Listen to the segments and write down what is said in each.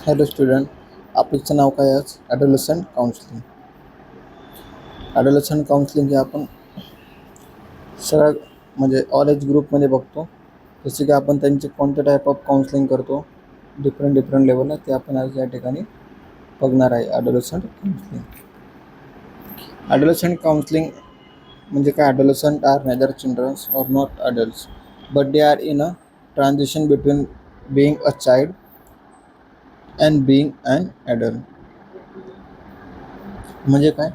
Hello student, आपलं नाव काय आहे? ॲडोलसंट काउन्सिलिंग. ॲडोलसंट काउन्सिलिंग हे आपण सगळ्या म्हणजे ऑल एज ग्रुपमध्ये बघतो. जसे की आपण त्यांचे कोणत्या टाईप ऑफ काउन्सिलिंग करतो डिफरंट लेवलला, ते आपण आज या ठिकाणी बघणार आहे. ॲडोलसंट काउन्सिलिंग म्हणजे काय? Adolescent are neither childrens or not adults, but they are in a transition between being a child and being an adult. म्हणजे काय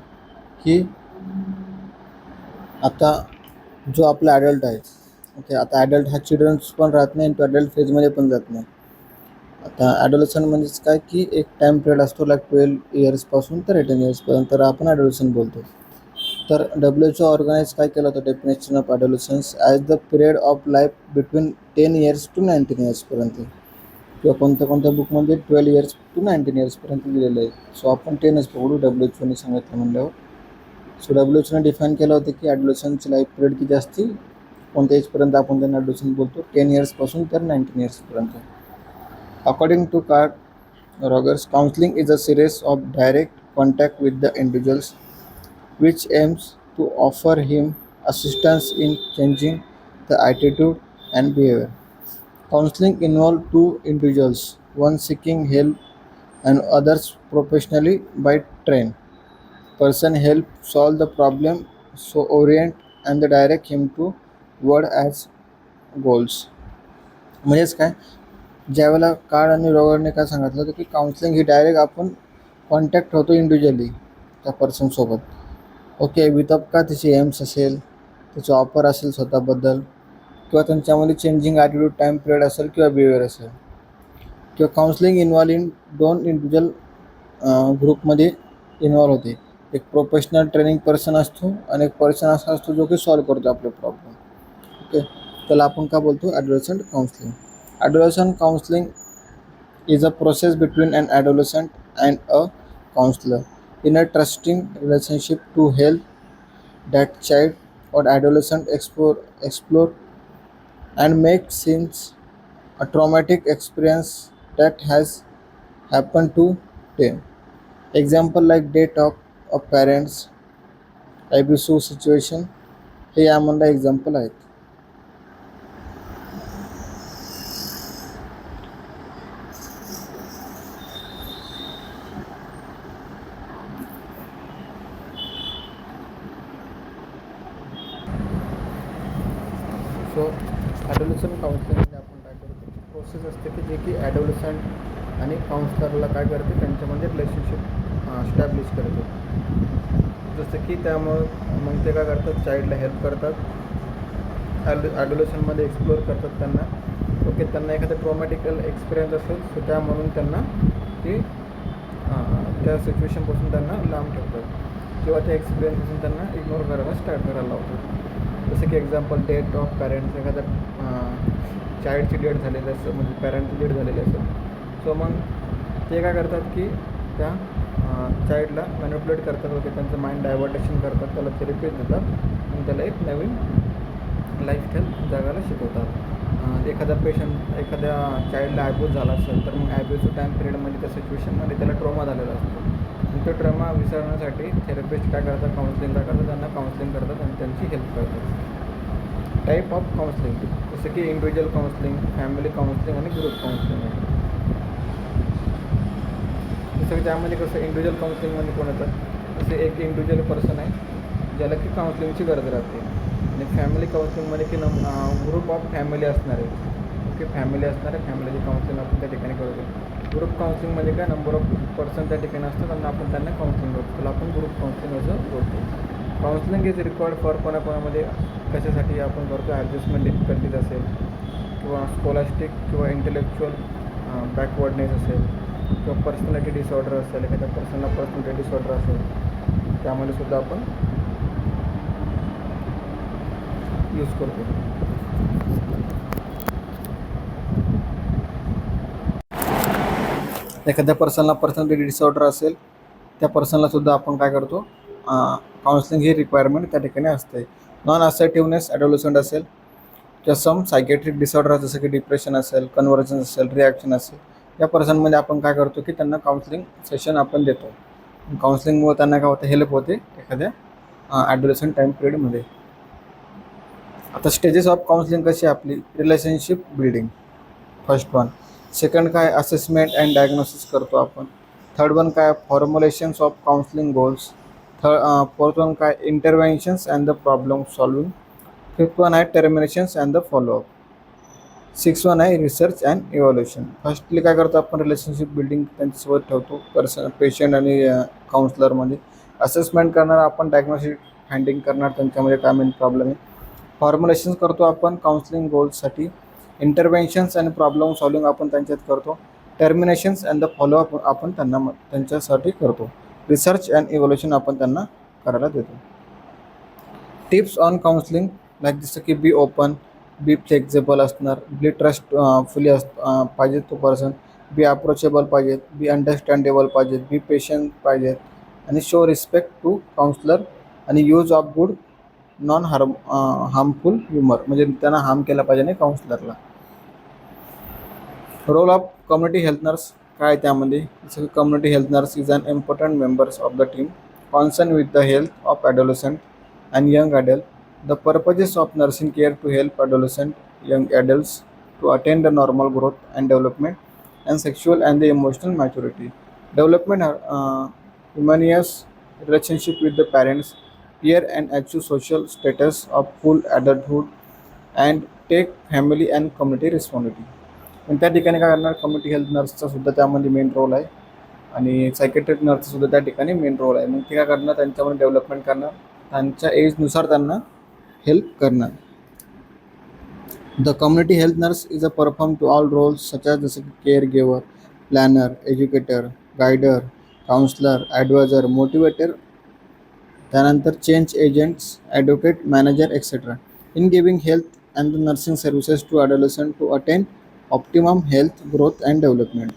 की आता जो आपला ॲडल्ट आहे, ओके, आता ॲडल्ट हा चिल्ड्रन्स पण राहत नाही, तो ॲडल्ट फेजमध्ये पण जात नाही. आता ॲडोलसंट म्हणजेच काय की एक टाईम पिरियड असतो, लाईक 12 इयर्सपासून तर 18 इयर्सपर्यंत, तर आपण ॲडोलसंट बोलतो. तर WHO ऑर्गनाईज काय केलं होतं definition of adolescence as the period of life between 10 years to 19 इयर्सपर्यंत, किंवा कोणत्या बुकमध्ये 12 इयर्स टू 19 इयर्सपर्यंत दिलेलं आहे. सो आपण 10च पकडू, WHOने सांगितलं म्हणल्यावर. सो WHOने डिफाईन केलं होतं की ॲडोलसंटची लाईफ पिरियड किती असते, कोणत्या एजपर्यंत आपण त्यांना ॲडोलसंट बोलतो, 10 इयर्सपासून तर 19 इयर्सपर्यंत. According to Carl Rogers, counselling is a series of direct contact with the individuals which aims to offer him assistance in changing the attitude and behavior. Counseling involves two individuals, one seeking help and others professionally by trained person help solve the problem, so orient and direct him to word as goals. म्हणजेच काय, ज्यावेळेला Carl आणि रॉजरने काय सांगितलं होतं की counselling ही direct आपण contact होतो इंडिव्हिज्युअली त्या पर्सनसोबत, ओके, विथ का त्याची एम्स असेल, त्याची ऑफर असेल स्वतःबद्दल, किंवा त्यांच्यामध्ये चेंजिंग ॲटिट्यूड टाईम पिरियड असेल किंवा बिहेवियर असेल, किंवा काउन्सिलिंग इन्व्हॉल्व इन दोन इंडिव्हिज्युअल ग्रुपमध्ये इन्व्हॉल्व होते. एक प्रोफेशनल ट्रेनिंग पर्सन असतो आणि एक पर्सन असा असतो जो की सॉल्व करतो आपले प्रॉब्लेम, ओके. त्याला आपण का बोलतो? Adolescent counselling. Adolescent counselling is a process between an adolescent and a counselor in a trusting relationship to help that child or adolescent explore and make sense a traumatic experience that has happened to them. Example like death of parents, abusive situation, हे यामधला example आहेत. So ॲडोलसंट काउन्सिलिंगमध्ये आपण काय करतो, process असते की जे की ॲडोलसंट आणि काउन्सलरला काय करते, त्यांच्यामध्ये रिलेशनशिप स्टॅब्लिश करते. जसं की त्यामुळं मग ते काय करतात, चाइल्डला हेल्प करतात, ॲडोलसंटमध्ये एक्सप्लोअर करतात त्यांना, ओके. त्यांना एखादा ट्रॉमॅटिकल एक्सपिरियन्स असेल, सो त्या म्हणून त्यांना ते त्या सिच्युएशनपासून त्यांना लांब ठेवतात, किंवा त्या एक्सपिरियन्सपासून त्यांना इग्नोर करायला स्टार्ट करायला लावतात. जसं की एक्झाम्पल डेथ ऑफ पॅरेंट्स, एखाद्या चाइल्डची डेथ झालेली असेल, म्हणजे पॅरेंटची डेथ झालेली असेल, सो मग ते काय करतात की त्या चाइल्डला मॅनिप्युलेट करतात, वगैरे त्यांचं माइंड डायव्हर्टेशन करतात, त्याला थेरपी देतात आणि त्याला एक नवीन लाईफस्टाईल जगायला शिकवतात. एखाद्या चाइल्डला ॲब्यूज झाला असेल, तर मग ॲब्यूजच्या टाईम पिरियडमध्ये त्या सिच्युएशनमध्ये त्याला ट्रॉमा झालेला असतो, आणि तो ट्रॉमा विसरण्यासाठी थेरपिस्ट काय करतात, काउन्सिलिंग काय करतात, त्यांना काउन्सिलिंग करतात आणि त्यांची हेल्प करतात. टाईप ऑफ काउन्सिलिंग जसं की इंडिव्हिज्युअल काउन्सिलिंग, फॅमिली काउन्सिलिंग आणि ग्रुप काउन्सिलिंग आहे. जसं की त्यामध्ये कसं इंडिव्हिज्युअल काउन्सिलिंगमध्ये कोण येतात, जसे एक इंडिव्हिज्युअल पर्सन आहे ज्याला की काउन्सिलिंगची गरज राहते, आणि फॅमिली काउन्सिलिंगमध्ये की ग्रुप ऑफ फॅमिली असणार आहे, ओके, फॅमिली असणार आहे, फॅमिलीची काउन्सिलिंग आपण त्या ठिकाणी करतो. ग्रुप काउन्सिलिंगमध्ये काय नंबर ऑफ पर्सन त्या ठिकाणी असतात आणि आपण त्यांना काउन्सिलिंग करतो, त्याला आपण ग्रुप काउन्सिलिंग असं बोलतो. काउन्सिलिंग इज रिक्वायर्ड फॉर कोणाकोणामध्ये कशासाठी आपण करतो, ॲडजस्टमेंट डिफिकल्टीज असेल, किंवा स्कॉलास्टिक किंवा इंटेलेक्च्युअल बॅकवर्डनेस असेल, किंवा पर्सनॅलिटी डिसऑर्डर असेल, एखाद्या पर्सनला पर्सनॅलिटी डिसऑर्डर असेल, त्यामध्ये सुद्धा आपण यूज करतो. एखाद्या पर्सनला पर्सनॅलिटी डिसऑर्डर असेल, त्या पर्सनला सुद्धा आपण काय करतो, काउन्सिलिंग ही रिक्वायरमेंट त्या ठिकाणी असते. नॉन असर्टिव्हनेस ॲडोलसंट असेल, किंवा सम सायकेट्रिक डिसऑर्डर जसं की डिप्रेशन असेल, कन्व्हर्जन असेल, रिॲक्शन असेल, या पर्सनमध्ये आपण काय करतो की त्यांना काउन्सिलिंग सेशन आपण देतो. काउन्सिलिंगमुळे त्यांना काय होतं, हेल्प होते एखाद्या ॲडोलेसंट टाईम पिरियडमध्ये. आता स्टेजेस ऑफ काउन्सिलिंग कशी आहे आपली, relationship building first one. Second काय, असेसमेंट अँड डायग्नोसिस करतो आपण. थर्ड वन काय, formulations of counselling goals. Fourth one काय, interventions and the problem solving. Fifth one आहे terminations and the follow up. Six one आहे रिसर्च अँड इव्हॅल्युएशन. फर्स्टली काय करतो आपण, रिलेशनशिप बिल्डिंग त्यांच्यासोबत ठेवतो पेशंट आणि काउन्सलरमध्ये. असेसमेंट करणार आपण, डायग्नोसिस हँडिंग करणार त्यांच्यामध्ये काय मेन प्रॉब्लेम आहे. फॉर्म्युलेशन्स करतो आपण काउन्सिलिंग गोल्ससाठी. इंटरव्हेन्शन्स आणि प्रॉब्लेम सॉल्विंग आपण त्यांच्यात करतो. टर्मिनेशन्स अँड द फॉलोअप आपण त्यांच्यासाठी करतो. रिसर्च अँड इव्हॅल्युएशन आपण त्यांना करायला देतो. टिप्स ऑन काउन्सिलिंग लाईक जसं की बी ओपन, बी फ्लेक्झिबल असणार, बी ट्रस्ट फुली पाहिजेत तो पर्सन, बी अप्रोचेबल पाहिजेत, बी अंडरस्टँडेबल पाहिजेत, बी पेशंट पाहिजेत, आणि शो रिस्पेक्ट टू काउन्सलर, आणि use of good non harmful humour, म्हणजे त्यांना हार्म केला पाहिजे नाही काउन्सलरला. Role of community health nurse काय त्यामध्ये, जसं community health nurse is an important members of the team concern with the health of adolescent and young adult. The purposes of nursing care to help adolescent young adults to attain the normal growth and development and sexual and the emotional maturity. Development harmonious relationship with the parents, peer and achieve social status of full adulthood and take family and community responsibility. पण त्या ठिकाणी काय करणार, community health नर्सचा सुद्धा त्यामध्ये main role आहे आणि psychiatric नर्सचा सुद्धा त्या ठिकाणी मेन रोल आहे. मग ते काय करणार, त्यांच्यामध्ये डेव्हलपमेंट करणार, त्यांच्या एजनुसार त्यांना हेल्प करणार. The community health nurse is a perform to all roles such as जसं की care giver, planner, educator, guider, counsellor, adviser, motivator, त्यानंतर change agents, advocate, manager etcetera in giving health and the nursing services to adolescent to attain optimum health growth and development.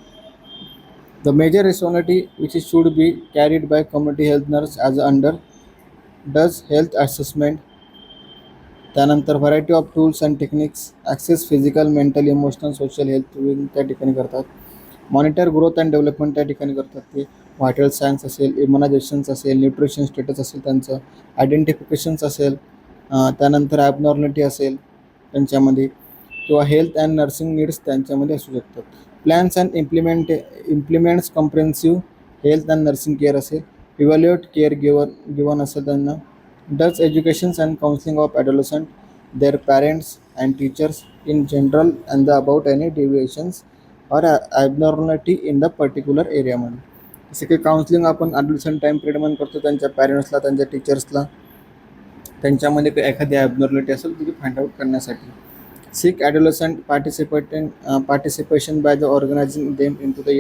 The major responsibility which should be carried by community health nurse as under does health assessment, त्यानंतर variety of tools and techniques, access physical, mental, emotional, social health त्या ठिकाणी करतात. Monitor growth and development त्या ठिकाणी करतात. ते vital science असेल, इम्युनायझेशन्स असेल, न्यूट्रिशन स्टेटस असेल त्यांचं, आयडेंटिफिकेशन्स असेल, त्यानंतर ॲबनॉर्मॅलिटी असेल त्यांच्यामध्ये, किंवा हेल्थ अँड नर्सिंग नीड्स त्यांच्यामध्ये असू शकतात. Plans and implements comprehensive health and nursing care असेल, इव्हॅल्युएट केअर गिवन असेल त्यांना. Does educations and counselling of adolescent, their parents and teachers in general and the about any deviations or abnormality in the particular एरियामध्ये. जसे की counselling आपण ॲडोलसंट time पिरियडमध्ये करतो, त्यांच्या पॅरेंट्सला, त्यांच्या टीचर्सला, त्यांच्यामध्ये एखादी ॲबनॉर्मॅलिटी असेल ती फाइंड आउट करण्यासाठी. Seek adolescent participation by the organizing them into the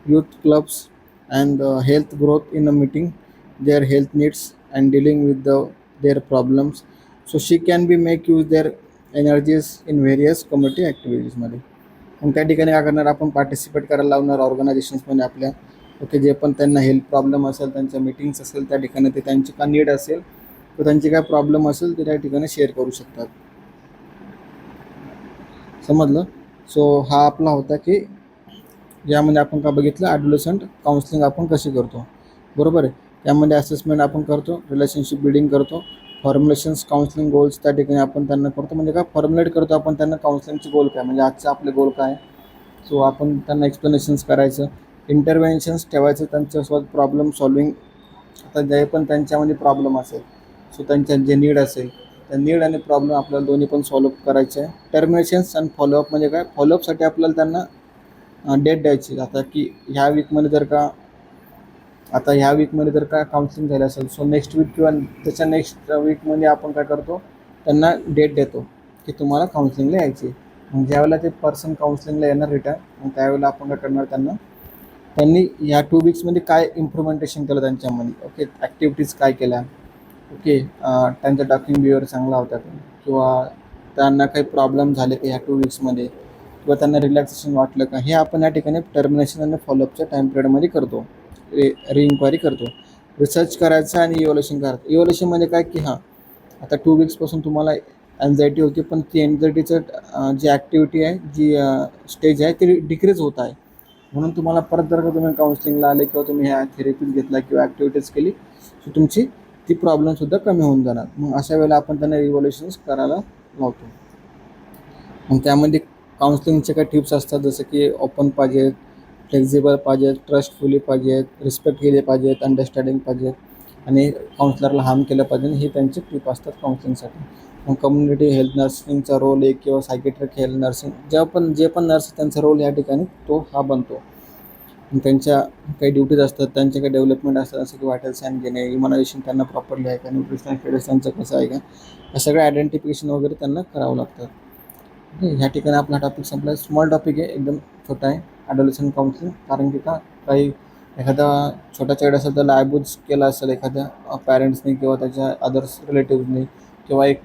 youth clubs and health growth in a meeting their health needs and dealing with their problems, so she can be make use their energies in various community activities मध्ये. मग त्या ठिकाणी काय करणार आपण, participate करायला लावणार ऑर्गनायझेशन्समध्ये आपल्या. ओके, जे पण त्यांना हेल्थ प्रॉब्लेम असेल, त्यांच्या मीटिंग्स असेल त्या ठिकाणी, ते त्यांची काय नीड असेल तर त्यांची काय प्रॉब्लेम असेल ते त्या ठिकाणी शेअर करू शकतात. समजलं. सो हा आपला होता की यामध्ये आपण का बघितलं, ॲडोलसंट काउन्सिलिंग आपण कशी करतो, बरोबर आहे. त्यामध्ये असेसमेंट आपण करतो, रिलेशनशिप बिल्डिंग करतो, फॉर्म्युलेशन्स काउन्सिलिंग गोल्स त्या ठिकाणी आपण त्यांना करतो. म्हणजे काय फॉर्म्युलेट करतो आपण त्यांना काउन्सिलिंगचे गोल काय, म्हणजे आजचं आपले गोल काय, सो आपण त्यांना एक्सप्लेनेशन्स करायचं. इंटरव्हेन्शन्स ठेवायचं त्यांच्यासोबत, प्रॉब्लेम सॉल्विंग, आता जे पण त्यांच्यामध्ये प्रॉब्लेम असेल, सो त्यांच्या जे नीड असेल त्या नीड आणि प्रॉब्लेम आपल्याला दोन्ही पण सॉल्व्ह करायचे आहे. टर्मिनेशन्स आणि फॉलोअप म्हणजे काय, फॉलोअपसाठी आपल्याला त्यांना डेट द्यायची. आता की ह्या वीकमध्ये जर का काउन्सिलिंग झालं असेल, सो नेक्स्ट वीक किंवा त्याच्या नेक्स्ट वीकमध्ये आपण काय करतो, त्यांना डेट देतो की तुम्हाला काउन्सिलिंगला यायची. मग ज्यावेळेला ते पर्सन काउन्सिलिंगला येणार रिटर्न, मग त्यावेळेला आपण काय करणार, त्यांनी ह्या 2 वीक्समध्ये काय इम्प्रुव्हमेंटेशन केलं त्यांच्यामध्ये, ओके, ॲक्टिव्हिटीज काय केल्या, ओके, त्यांचा टॉकिंग बिहेवियर चांगला होता किंवा त्यांना काही प्रॉब्लेम झाले का ह्या 2 वीक्समध्ये, किंवा त्यांना रिलॅक्सेशन वाटलं का, हे आपण या ठिकाणी टर्मिनेशन आणि फॉलोअपच्या टाईम पिरियडमध्ये करतो, रिइन्क्वायरी करतो. रिसर्च करायचं आणि इव्हॅल्युएशन करायचं. इव्हॅल्युएशन म्हणजे काय की आता 2 वीक्सपासून तुम्हाला अँझायटी होती, पण ती एन्झायटीचं जी ॲक्टिव्हिटी आहे, जी स्टेज आहे ती डिक्रीज होत आहे. म्हणून तुम्हाला परत जर का तुम्ही काउन्सिलिंगला आले किंवा तुम्ही ह्या थेरपीज घेतला किंवा ॲक्टिव्हिटीज केली तर तुमची ती प्रॉब्लेमसुद्धा कमी होऊन जाणार. मग अशा वेळेला आपण त्यांना रिव्हॉल्युशन्स करायला लावतो. मग त्यामध्ये काउन्सिलिंगचे काही टिप्स असतात, जसं की ओपन पाहिजेत, फ्लेक्झिबल पाहिजेत, ट्रस्टफुली पाहिजेत, रिस्पेक्ट केले पाहिजेत, अंडरस्टँडिंग पाहिजेत आणि काउन्सलरला हार्म केलं पाहिजे. हे त्यांचे टिप असतात काउन्सिलिंगसाठी. मग कम्युनिटी हेल्थ नर्सिंगचा रोल आहे किंवा सायकेट्रिक हेल्थ नर्सिंग जे पण नर्स त्यांचा रोल या ठिकाणी तो हा बनतो. त्यांच्या काही ड्युटीज असतात, त्यांचे काही डेव्हलपमेंट असतात, जसं की व्हायटल साईन घेणे, इम्युनायझेशन त्यांना प्रॉपरली आहे का, न्यूट्रिशनल स्टेटस त्यांचं कसं आहे का, या सगळं आयडेंटिफिकेशन वगैरे त्यांना करावं लागतं. ह्या ठिकाणी आपला टॉपिक संपला. स्मॉल टॉपिक आहे, एकदम छोटा आहे, ॲडोलेसंट काउन्सिलिंग. कारण की का काही एखादा छोटा चाइल्ड असेल त्याला ॲब्यूज केला असेल एखाद्या पॅरेंट्सनी किंवा त्याच्या अदर्स रिलेटिव्हनी, किंवा एक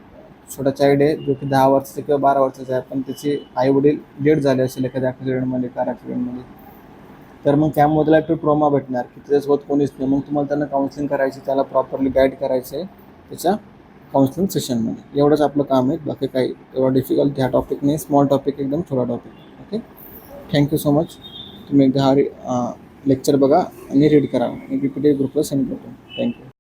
छोटा चाइल्ड आहे जो की 10 वर्षाचा किंवा 12 वर्षाचा आहे, पण त्याचे आईवडील डेड झाले असेल एखाद्या ॲक्सिडेंटमध्ये, कार ॲक्सिडेंटमध्ये, तर मग त्यामुळे त्याला तो ट्रॉमा भेटणार की त्याच्यासोबत कोणीच नाही. मग तुम्हाला त्यांना काउन्सिलिंग करायची, त्याला प्रॉपरली गाईड करायचं आहे त्याच्या काउन्सिलिंग सेशनमध्ये. एवढंच आपलं काम आहे, बाकी काही एवढं डिफिकल्ट ह्या टॉपिक नाही. स्मॉल टॉपिक, एकदम छोटा topic. Okay, thank you so much. तुम्ही एकदा हा लेक्चर बघा आणि रीड करा. मी PPT ग्रुपला सेंड करतो. थँक्यू.